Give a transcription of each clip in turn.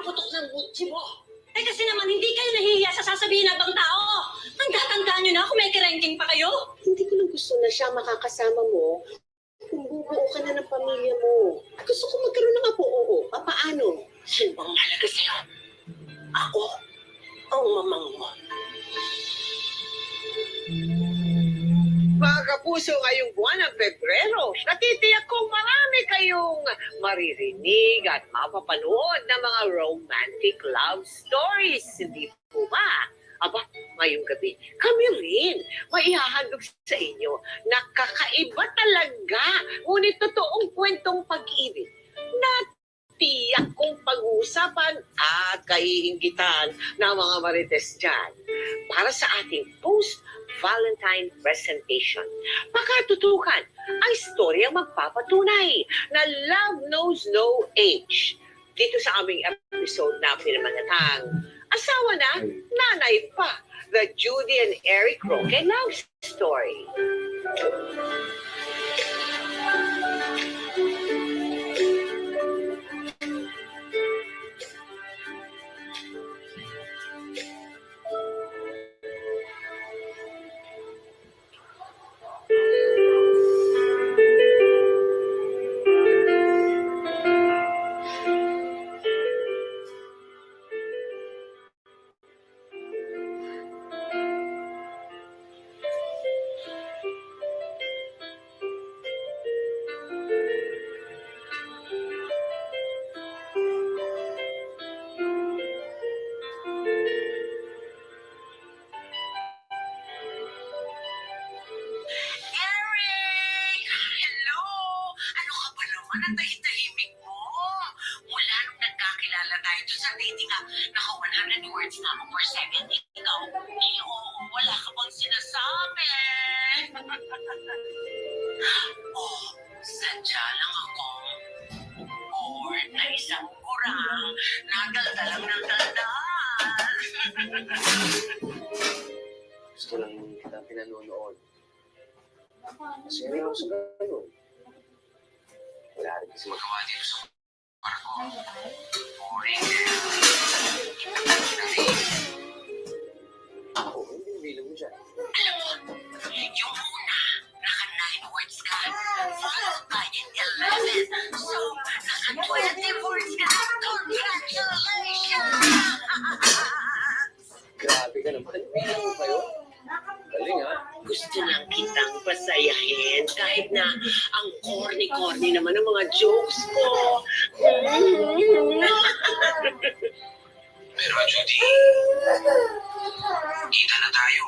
putok ng butsi mo. Eh kasi naman, hindi kayo nahihiya sa sasabihin ng ibang tao. Tanda-tandaan nyo na kung may kerengking pa kayo. Hindi ko lang gusto na siya makakasama mo kung bubuo ka na ng pamilya mo. At gusto ko magkaroon ng apo, oo. Paano? Sino bang mahalaga sa'yo? Ako o mamang mo? Mga kapuso, ngayong buwan ng Pebrero, natitiyak kong marami kayong maririnig at mapapanood ng mga romantic love stories. Hindi po ba? Aba, ngayong gabi, kami rin maihahandog sa inyo na kakaiba talaga, ngunit totoong kwentong pag-ibig na tiyak kong pag-uusapan at kaiinggitan ng mga marites dyan para sa ating post-Valentine presentation. Pakatutukan ang istoryang magpapatunay na love knows no age. Dito sa aming episode na pinamanatang Asawa na, Nanay Pa, the Judy and Eric Roque love story. Eric! Hello! Ano ka ba naman? Ang tahimik mo. Mula nung nagkakilala tayo doon sa dating app, naka 100 words na ako per second. Ikaw, wala ka bang sinasabi? Oh, sadya lang ako. Or na isang kurang, nadaldalang ng daldal. Gusto lang kita pinanonood. Kasi rin ako sa gano'n. Wala rin kasi magawa dito sa kwarto. Boring. Ako, hindi bilang mo dyan. Alam mo, yung una, naka 9 words ka, followed by 11. So, naka 20 words ka. Congratulations! Grabe ka naman. Bilang mo kayo. Galing ha. Gusto lang kitang pasayahin kahit na ang corny-corny naman ng mga jokes ko. Pero Judy, kita na tayo.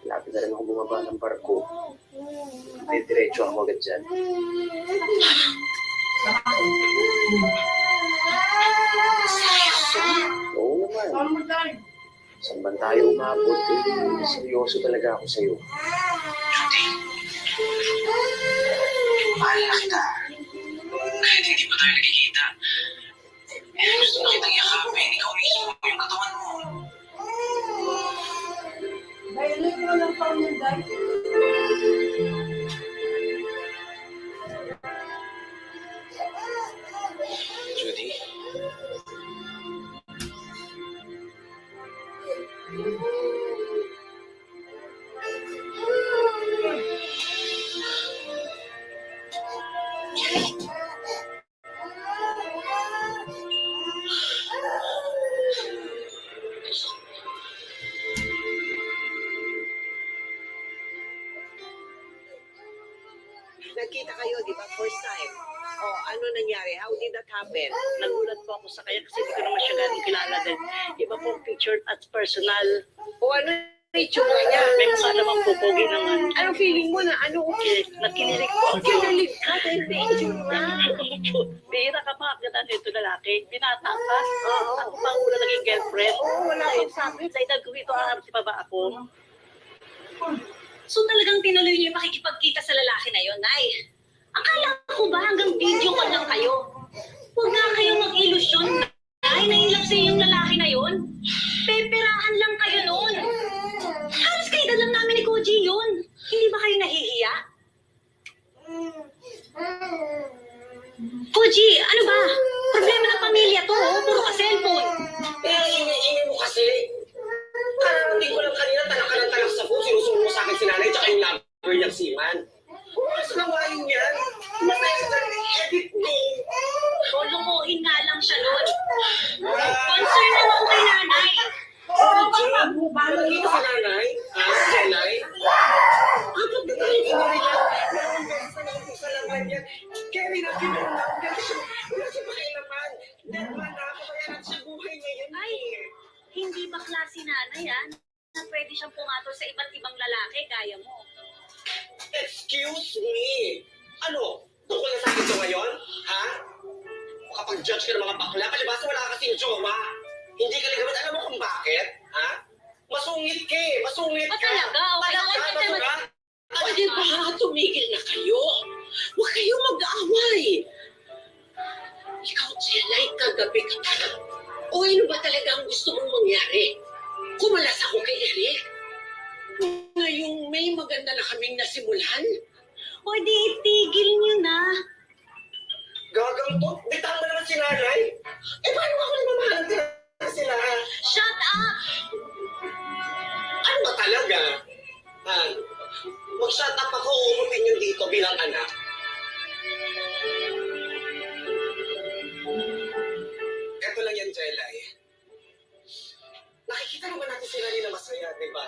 Lapit na rin ako bumaba ng barko. Diretso ako agad dyan. Oo naman. Saan ba tayo umabot? Seryoso talaga ako sa'yo. Judy, mahal na kita. Kahit hindi pa tayo nagkikita. Gusto na kitang yakapin. Ikaw mismo yung katawan mo. Violate mo lang pa yung guys. Judy? Nagkita kayo, di ba? First time. Oh, ano nangyari? How did that happen? Nagulat po ako sa kanya kasi hindi ko naman siya ganun kilala din. Iba pong picture at personal. O ano yung itsura niya? May mukha naman po, pogi naman. Anong feeling mo na ano? Okay, nakililig po. Kinilig ka dahil may itsura. Bihira ka pa, ganda nito lalaki. Binata ka. Oo. Ako pa ang una naging girlfriend. Oo, wala akong sabi. Sa edad ko ito, si pa ba ako? So talagang tinuloy niyo yung pakikipagkita sa lalaki na yon, Nay? Akala ko ba hanggang video call lang kayo? Huwag nga kayong mag-ilusyon, Nay, na in love sa'yo yung lalaki na yon. Peperahan lang kayo noon. Halos kaedad lang namin ni Koji yun. Hindi ba kayo nahihiya? Koji, ano ba? Problema ng pamilya salon. Concern lang ako kay nanay. Dito sa nanay? Nanay? Kapag na tayo kinariyan, dalawang beses na naumpisa lang ganyan. Carry na kinunang kasi wala siya pakialaman. Dead man na ako, kaya natin siya buhay ngayon. Ay, hindi bakla si nanay na pwede siyang pumatol sa iba't ibang lalaki gaya mo. Excuse me! Ano? Tungkol na sa akin ito ngayon? Ha? Kapag-judge ka ng mga bakla, palibasa wala kasing jowa. Hindi ka ligamat. Alam mo kung bakit? Ha? Masungit ka eh. Masungit Ba ka. talaga? Okay lang Talaga, kasi talaga. Pwede ba tumigil na kayo? Huwag kayong mag-aaway. Ikaw, Jelay, kagabi ka pa. O ano ba talaga ang gusto mong mangyari? Kumalas ako kay Eric. Ngayong may maganda na kaming nasimulan. O di itigil niyo na. Gagang to. Bitahan mo naman si nanay. Eh, paano ako namamahalan sila? Shut up! Ano ba talaga? Ha? Mag-shut up ako, umutin yun dito bilang anak. Eto lang yan, Jelay. Nakikita naman natin sila nila masaya, di ba?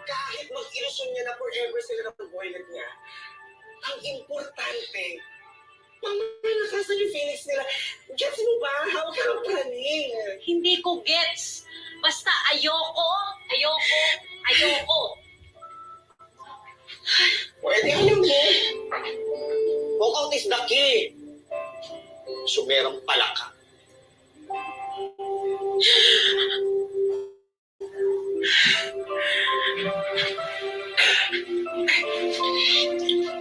Kahit mag-ilusyon niya na forever sila ng boylet niya, ang importante, mamalasasan yung feelings nila. Gets mo ba? Hawak ka ng praning. Hindi ko gets. Basta ayoko. Pwede alam mo. Walk out is the key. Sumerang pala ka.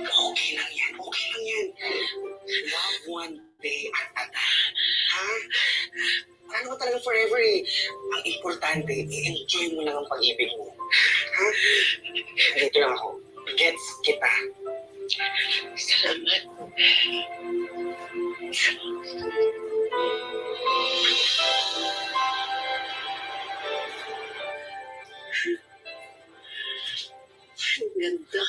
Okay lang yan. Love one day at a time. Ha? Ano ba talaga forever eh? Ang importante, i-enjoy mo lang ang pag-ibig mo. Ha? Dito lang ako. Gets kita. Salamat. Ang ganda.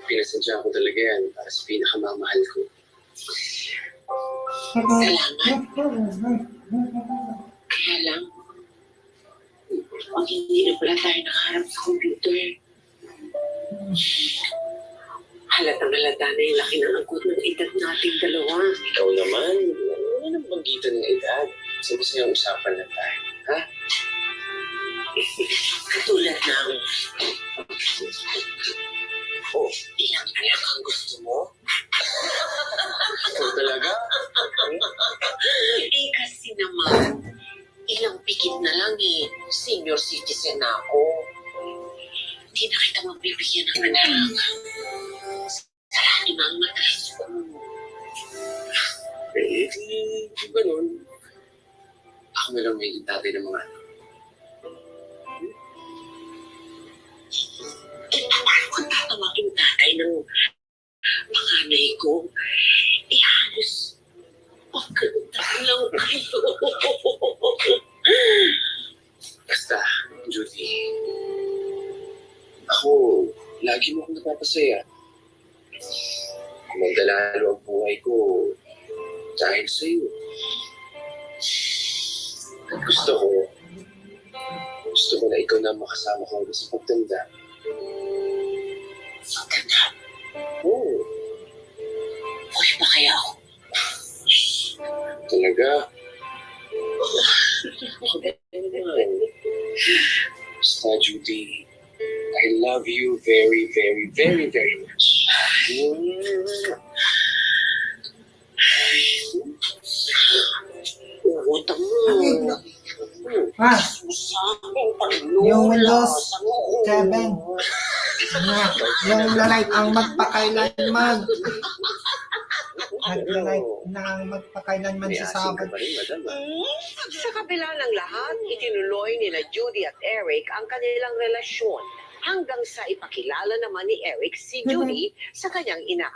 Pinasensya ko talaga yan para sa pinakamamahal ko. Salamat. Kaya lang, pag hindi na pala tayo nakaharap sa computer, halatang halata na yung laki ng angkot ng edad nating dalawa. Ikaw naman, ano nang banggitan ng edad? Sa masayang usapan na tayo, ha? Katulad ng, oh, ilang anak ang gusto mo? Ikaw talaga? Eh kasi naman, ilang pikit na lang eh. Senior citizen na ako. Hindi na kita mabibigyan ng anak. Sarado na ang matas ko. Eh, di ganun. Ako na lang may tatay ng mga anak. Eh, paano kung tatawagin tatay ng panganay ko? Eh, halos pagkanta lang kayo. Basta, Judy, ako, lagi mo akong napapasaya. Magdalalo ang buhay ko dahil sa'yo. At gusto ko na ikaw na makasama ko sa pagtanda. Pagkanta, Oo, buhay pa kaya ako? talaga. Basta, Judy, I love you very, very, very, very much. Utang mo. Ah, Susahing yung panlula Windows sa noo. 7. Yung like ang magpakailanman. Nag-like na ang magpakailanman May sa asin ka Sabado. pa rin, madam. Sa kabila ng lahat, itinuloy nila Judy at Eric ang kanilang relasyon hanggang sa ipakilala naman ni Eric si Judy sa kanyang ina.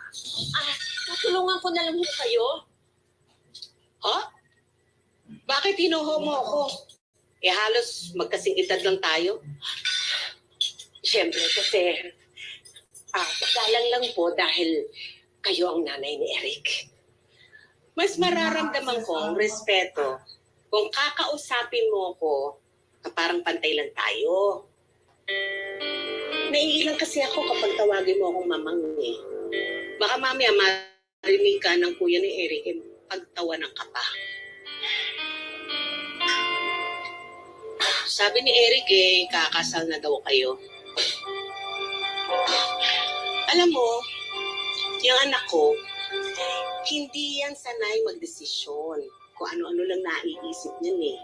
Tutulungan ko na lang mo kayo. Ha? Bakit hinuho mo ako? Eh halos magkasing edad lang tayo. Siyempre kasi, galang lang po dahil kayo ang nanay ni Eric. Mas mararamdaman ko ang respeto kung kakausapin mo ko na parang pantay lang tayo. Naiilang kasi ako kapag tawagin mo akong mamang eh. Baka mamaya marinig ka ng kuya ni Eric eh, pagtawanan ka pa. Sabi ni Eric eh, kakasal na daw kayo. Alam mo, yung anak ko, hindi yan sanay magdesisyon. Kung ano-ano lang naiisip niyan eh.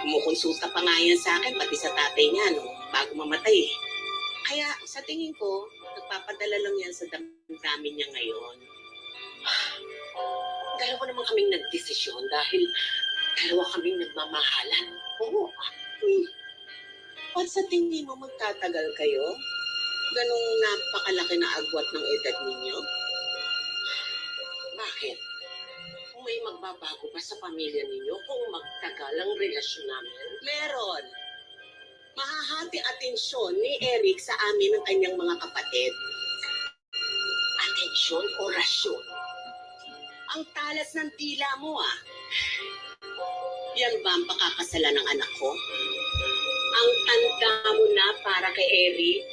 Kumukonsulta pa nga yan sa akin, pati sa tatay niya, no, bago mamatay eh. Kaya sa tingin ko, nagpapadala lang yan sa damdamin niya ngayon. Dalawa naman kaming nagdesisyon dahil dalawa kaming nagmamahalan. Oo. At sa tingin mo magtatagal kayo? Ganong napakalaki na agwat ng edad ninyo? Bakit? Kung may magbabago ba sa pamilya ninyo kung magtagal ang relasyon namin? Meron. Mahahati atensyon ni Eric sa amin ng kanyang mga kapatid. Atensyon o rasyon? Ang talas ng tila mo ah. Yan ba ang pakakasalan ng anak ko? Ang tanda mo na para kay Eric?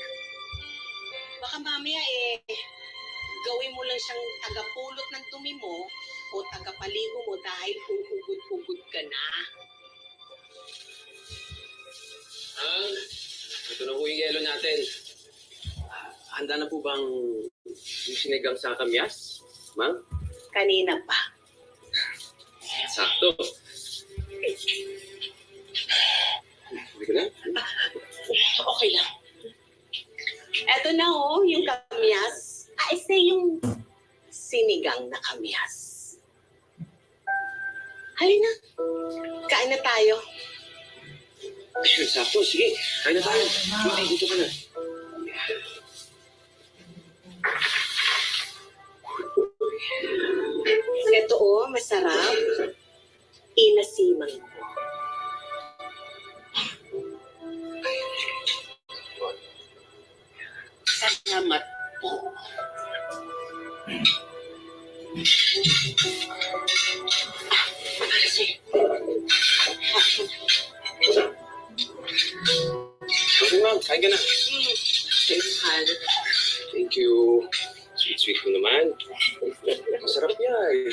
Baka mamaya gawin mo lang siyang tagapulot ng dumi mo o tagapaligo mo dahil uugod-ugod ka na. Ito na po yung yelo natin. Handa na po bang yung sinigang sa kamyas, ma'am? Kanina pa. Sakto. Hindi ko na. Okay lang. Eto na yung kamyas. Yung sinigang na kamyas. Halina, kain na tayo. Ayun, sakto. Sige, kain na tayo. Judy, dito ka na. Ito masarap. Inasiman ko. Salamat po. Okay, ma'am. Kain ka na. Mahal. Thank you. Sweet-sweet mo naman. Masarap niya eh.